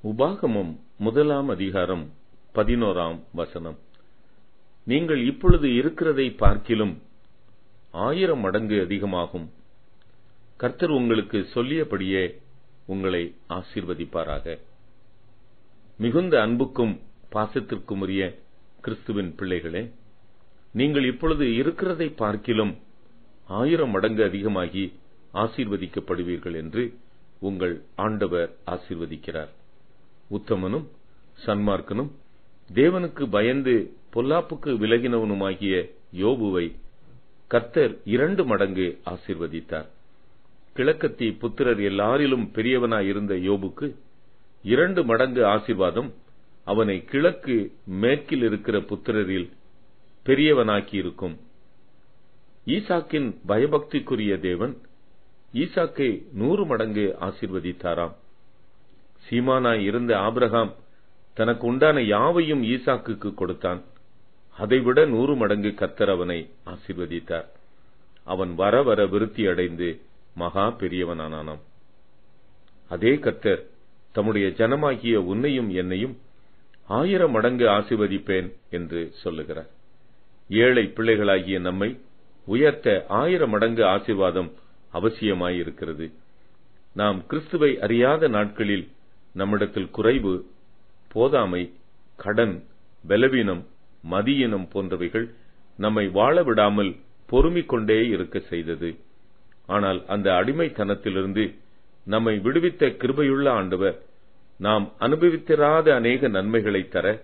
உபாகமம் 1 அதிகாரம் 11 நீங்கள் இப்பொழுது இருக்கிறதை பார்க்கிலும் 1000 மடங்கு அதிகமாகும். கர்த்தர் உங்களுக்கு சொல்லியபடியே உங்களை ஆசீர்வதிப்பாராக. மிகுந்த அன்புக்கும் பாசத்திற்கும் உரிய கிறிஸ்துவின் பிள்ளைகளே, நீங்கள் இப்பொழுது இருக்கிறதை பார்க்கிலும் 1000 மடங்கு அதிகமாகி ஆசீர்வதிக்கப்படுவீர்கள் என்று உங்கள் ஆண்டவர் ஆசீர்வதிக்கிறார். உத்தமனும் சன்மார்க்கனும் தேவனுக்கு பயந்து பொல்லாப்புக்கு விலகினவனுமாகிய யோபுவை கர்த்தர் 2 மடங்கு ஆசீர்வதித்தார். கிழக்கத்தி புத்திரர் எல்லாரிலும் பெரியவனாயிருந்த யோபுக்கு 2 மடங்கு ஆசீர்வாதம் அவனை கிழக்கு மேற்கில் இருக்கிற புத்திரரில் பெரியவனாக்கி இருக்கும். ஈசாக்கின் பயபக்திக்குரிய தேவன் ஈசாக்கை 100 மடங்கு ஆசீர்வதித்தாராம். சீமானாய் இருந்த ஆபிரகாம் தனக்கு உண்டான யாவையும் ஈசாக்குக்கு கொடுத்தான். அதைவிட 100 மடங்கு கர்த்தர் அவனை ஆசீர்வதித்தார். அவன் வர வர விருத்தி அடைந்து மகா பெரியவனானானாம். அதே கர்த்தர் தம்முடைய ஜனமாகிய உன்னையும் என்னையும் 1000 மடங்கு ஆசீர்வதிப்பேன் என்று சொல்லுகிறார். ஏழை பிள்ளைகளாகிய நம்மை உயர்த்த 1000 மடங்கு ஆசீர்வாதம் அவசியமாயிருக்கிறது. நாம் கிறிஸ்துவை அறியாத நாட்களில் நம்மிடத்தில் குறைவு, போதாமை, கடன், பலவீனம், மதியினம் போன்றவைகள் நம்மை வாழ விடாமல் பொறுமிக் கொண்டே இருக்க செய்தது. ஆனால் அந்த அடிமைத்தனத்திலிருந்து நம்மை விடுவித்த கிருபையுள்ள ஆண்டவர் நாம் அனுபவித்திராத அநேக நன்மைகளை தர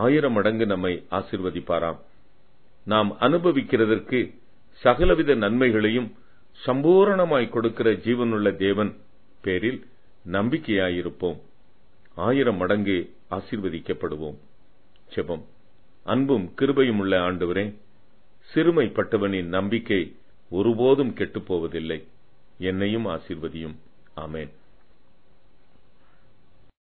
1000 மடங்கு நம்மை ஆசீர்வதிப்பாராம். நாம் அனுபவிக்கிறதற்கு சகலவித நன்மைகளையும் சம்பூரணமாய் கொடுக்கிற ஜீவனுள்ள தேவன் பேரில் நம்பிக்கையாயிருப்போம். 1000 மடங்கு ஆசீர்வதிக்கப்படுவோம். ஜெபம். அன்பும் கிருபையும் உள்ள ஆண்டவரே, சிறுமைப்பட்டவனின் நம்பிக்கை ஒருபோதும் கெட்டுப்போவதில்லை. என்னையும் ஆசீர்வதியும். ஆமென்.